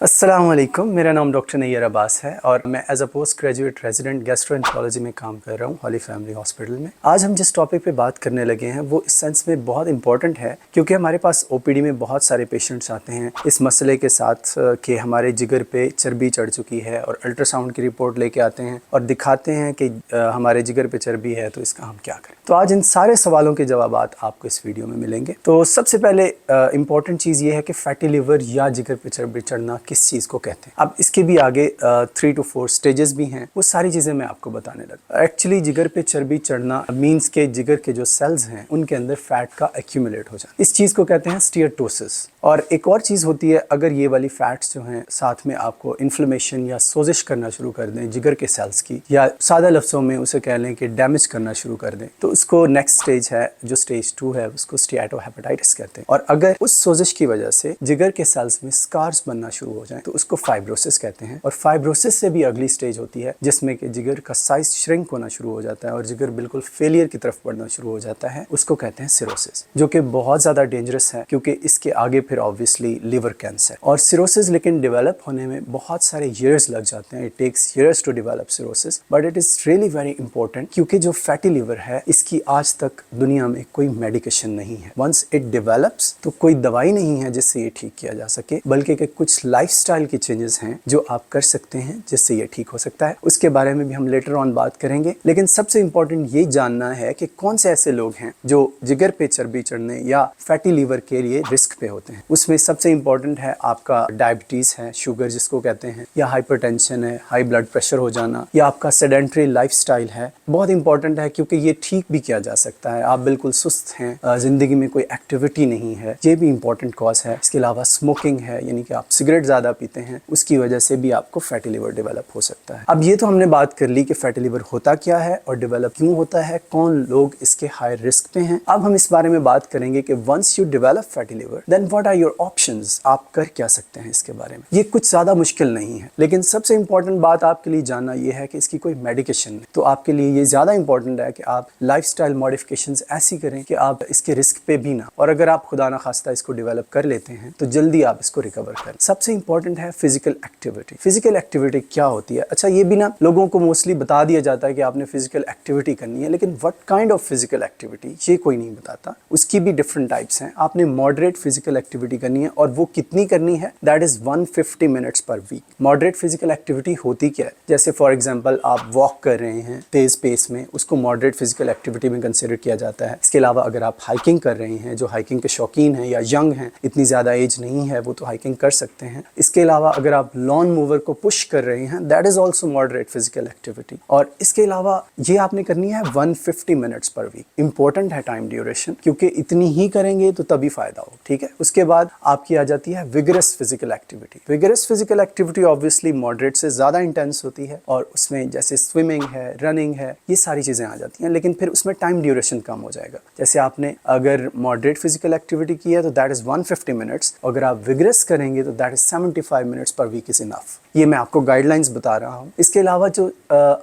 अस्सलाम वालेकुम, मेरा नाम डॉक्टर नैयर अब्बास है और मैं as a post graduate resident gastroenterology में काम कर रहा हूँ हॉली फैमिली हॉस्पिटल में। आज हम जिस टॉपिक पे बात करने लगे हैं वो इस सेंस में बहुत इंपॉर्टेंट है क्योंकि हमारे पास ओपीडी में बहुत सारे पेशेंट्स आते हैं इस मसले के साथ कि हमारे जिगर पे चर्बी चढ़ चुकी है और अल्ट्रासाउंड की रिपोर्ट लेके आते हैं और दिखाते हैं कि हमारे जिगर पे चर्बी है, तो इसका हम क्या करें। तो आज इन सारे सवालों के जवाब आपको इस वीडियो में मिलेंगे। तो सबसे पहले इंपॉर्टेंट चीज़ ये है कि फैटी लिवर या जिगर पे चर्बी चढ़ना किस चीज़ को कहते हैं। अब इसके भी आगे 3 to 4 स्टेजेस भी हैं, वो सारी चीज़ें मैं आपको बताने लगा। एक्चुअली जिगर पे चर्बी चढ़ना मीन्स के जिगर के जो सेल्स हैं उनके अंदर फैट का एक्यूमुलेट हो जाना, इस चीज़ को कहते हैं स्टीयटोसिस। और एक और चीज़ होती है, अगर ये वाली फैट्स जो हैं साथ में आपको इन्फ्लेमेशन या सोजिश करना शुरू कर दें जिगर के सेल्स की, या सादा लफ्ज़ों में उसे कह लें कि डैमेज करना शुरू कर दें, तो उसको नेक्स्ट स्टेज है जो स्टेज 2 है, उसको स्टीएटोहेपेटाइटिस कहते हैं। और अगर उस सोजिश की वजह से जिगर के सेल्स में स्कार्स बनना शुरू हो जाए तो उसको फाइब्रोसिस कहते हैं। और फाइब्रोसिस से भी अगली स्टेज होती है जिसमें कि जिगर का साइज श्रिंक होना शुरू हो जाता है और जिगर बिल्कुल फेलियर की तरफ बढ़ना शुरू हो जाता है, उसको कहते हैं सिरोसिस, जो कि बहुत ज़्यादा डेंजरस है क्योंकि इसके आगे फिर ऑब्वियसली लिवर कैंसर। और सिरोसिस लेकिन डेवलप होने में बहुत सारे ईयर्स लग जाते हैं, it takes years to develop cirrhosis, but it is really very important क्योंकि जो फैटी लिवर है इसकी आज तक दुनिया में कोई मेडिकेशन नहीं है। वंस इट डेवलप्स तो कोई दवाई नहीं है जिससे ये ठीक किया जा सके, बल्कि कि कुछ लाइफस्टाइल की चेंजेस हैं जो आप कर सकते हैं जिससे ये ठीक हो सकता है। उसके बारे में भी हम लेटर ऑन बात करेंगे, लेकिन सबसे इंपॉर्टेंट ये जानना है कि कौन से ऐसे लोग हैं जो जिगर पे चर्बी चढ़ने या फैटी लीवर के लिए रिस्क पे होते हैं। उसमें सबसे इंपॉर्टेंट है आपका डायबिटीज है, शुगर जिसको कहते हैं, या हाइपरटेंशन है, हाई ब्लड प्रेशर हो जाना, या आपका सेडेंट्री लाइफस्टाइल है। बहुत इंपॉर्टेंट है क्योंकि ये ठीक भी किया जा सकता है। आप बिल्कुल सुस्त हैं, जिंदगी में कोई एक्टिविटी नहीं है, ये भी इंपॉर्टेंट कॉज है। इसके अलावा स्मोकिंग है, यानी कि आप सिगरेट ज़्यादा पीते हैं, उसकी वजह से भी आपको फैटी लिवर डेवलप हो सकता है। अब ये तो हमने बात कर ली कि फैटी लिवर होता क्या है और डेवलप क्यों होता है, कौन लोग इसके हाई रिस्क पे हैं। अब हम इस बारे में बात करेंगे कि once you develop fatty liver then what are your options, आप कर क्या सकते हैं इसके बारे में। ये कुछ ज़्यादा मुश्किल नहीं है, लेकिन सबसे इंपॉर्टेंट बात आपके लिए जानना यह है कि इसकी कोई मेडिकेशन नहीं। तो आपके लिए ये ज़्यादा इंपॉर्टेंट है कि आप लाइफस्टाइल मॉडिफिकेशंस ऐसी करें कि आप इसके रिस्क पे भी ना, और अगर आप खुदा ना खास्ता इसको डेवलप कर लेते हैं तो जल्दी आप इसको रिकवर करें। सबसे इंपॉर्टेंट है फिजिकल एक्टिविटी। फिजिकल एक्टिविटी क्या होती है? अच्छा, ये भी ना लोगों को मोस्टली बता दिया जाता है कि आपने फिजिकल एक्टिविटी करनी है, लेकिन what kind of physical activity ये कोई नहीं बताता। उसकी भी डिफरेंट टाइप्स हैं। आपने मॉडरेट फिजिकल एक्टिविटी करनी है, और वो कितनी करनी है, that is 150 minutes per week. Moderate physical activity होती क्या है? जैसे फॉर एग्जाम्पल आप वॉक कर रहे हैं तेज पेस में, उसको मॉडरेट फिजिकल एक्टिविटी में कंसिडर किया जाता है। इसके अलावा अगर आप हाइकिंग कर रहे हैं, जो हाइकिंग के शौकीन हैं या यंग हैं, इतनी ज़्यादा एज नहीं है, वो तो हाइकिंग कर सकते हैं। इसके अलावा अगर आप लॉन मूवर को पुश कर रहे हैं, that is also moderate physical activity. और इसके अलावा ये आपने करनी है 150 मिनट्स पर वीक। इंपॉर्टेंट है टाइम ड्यूरेशन, क्योंकि इतनी ही करेंगे तो तभी फायदा हो, ठीक है। उसके बाद आपकी आ जाती है vigorous physical activity. Vigorous physical activity obviously moderate से ज़्यादा इंटेंस होती है, और उसमें जैसे स्विमिंग है, रनिंग है, ये सारी चीज़ें आ जाती हैं, लेकिन फिर उसमें टाइम ड्यूरेशन कम हो जाएगा। जैसे आपने अगर मॉडरेट फिजिकल एक्टिविटी की है तो दैट इज़ 150 मिनट्स, अगर आप विगरस करेंगे तो that is 75 minutes per week is enough. ये मैं आपको गाइडलाइंस बता रहा हूँ। इसके अलावा जो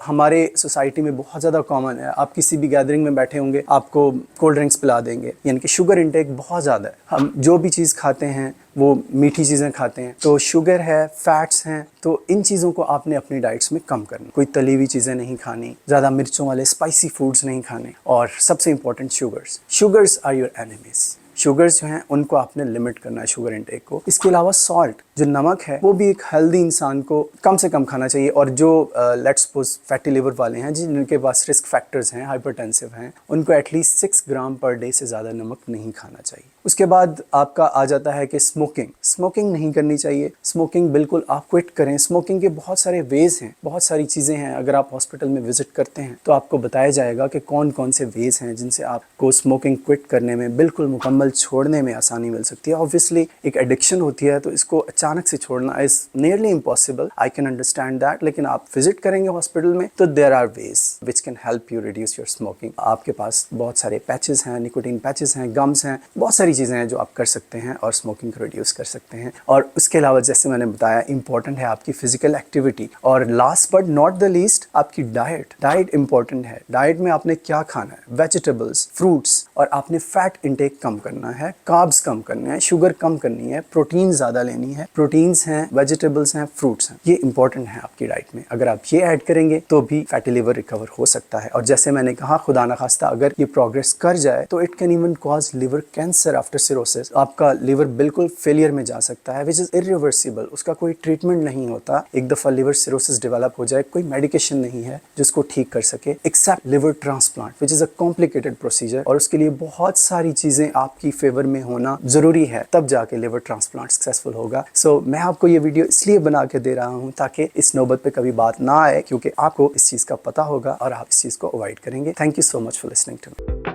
हमारे सोसाइटी में बहुत ज़्यादा कॉमन है, आप किसी भी गैदरिंग में बैठे होंगे, आपको कोल्ड ड्रिंक्स पिला देंगे, यानी कि शुगर इंटेक बहुत ज़्यादा है। हम जो भी चीज़ खाते हैं वो मीठी चीज़ें खाते हैं, तो शुगर है, फैट्स हैं, तो इन चीज़ों को आपने अपनी डाइट्स में कम करना। कोई तली हुई चीज़ें नहीं खानी, ज़्यादा मिर्चों वाले स्पाइसी फूड्स नहीं खाने, और सबसे important sugars are your enemies. Sugars जो हैं उनको आपने लिमिट करना है, शुगर इंटेक को। इसके अलावा सॉल्ट, जो नमक है, वो भी एक हेल्दी इंसान को कम से कम खाना चाहिए। और जो लेट्स सपोज फैटी लिवर वाले हैं जिनके पास रिस्क फैक्टर्स हैं, हाइपरटेंसिव हैं, उनको एटलीस्ट 6 ग्राम पर डे से ज़्यादा नमक नहीं खाना चाहिए। उसके बाद आपका आ जाता है कि स्मोकिंग नहीं करनी चाहिए। स्मोकिंग बिल्कुल आप क्विट करें। स्मोकिंग के बहुत सारे वेज हैं, बहुत सारी चीज़ें हैं। अगर आप हॉस्पिटल में विजिट करते हैं तो आपको बताया जाएगा कि कौन कौन से वेज हैं जिनसे आपको स्मोकिंग क्विट करने में, बिल्कुल मुकम्मल छोड़ने में आसानी मिल सकती है। ऑब्वियसली एक एडिक्शन होती है तो इसको अचानक से छोड़ना is nearly impossible, I can understand that, लेकिन आप विजिट करेंगे हॉस्पिटल में तो there are ways which can help you reduce your smoking. आपके पास बहुत सारे पैचेस हैं, निकोटीन पैचेस हैं, गम्स हैं, बहुत सारी चीज़ें हैं जो आप कर सकते हैं और स्मोकिंग को रिड्यूस कर सकते हैं। और उसके अलावा जैसे मैंने बताया, इंपॉर्टेंट है आपकी फिजिकल एक्टिविटी, और last but not the least आपकी डाइट इंपॉर्टेंट है। डाइट में आपने क्या खाना है, वेजिटेबल्स, फ्रूट्स, और आपने फैट इंटेक कम करना है, कार्ब्स कम करने हैं, शुगर कम करनी है, प्रोटीन ज़्यादा लेनी है। प्रोटीन्स हैं, वेजिटेबल्स हैं, फ्रूट्स हैं, ये इंपॉर्टेंट है आपकी डाइट में। अगर आप ये ऐड करेंगे तो भी फैटी लिवर रिकवर हो सकता है। और जैसे मैंने कहा, खुदा ना खास्ता अगर ये प्रोग्रेस कर जाए तो it can even cause liver cancer after cirrhosis. आपका लिवर बिल्कुल फेलियर में जा सकता है, विच इज इरिवर्सिबल। उसका कोई ट्रीटमेंट नहीं होता। एक दफा लिवर सिरोसिस डेवलप हो जाए, कोई मेडिकेशन नहीं है जिसको ठीक कर सके except liver transplant, which is a complicated procedure. और उसके लिए बहुत सारी चीजें आपकी फेवर में होना जरूरी है, तब जाके लिवर ट्रांसप्लांट सक्सेसफुल होगा। सो मैं आपको ये वीडियो इसलिए बना के दे रहा हूँ ताकि इस नौबत पे कभी बात ना आए, क्योंकि आपको इस चीज का पता होगा और आप इस चीज को अवॉइड करेंगे। Thank you so much for listening to me.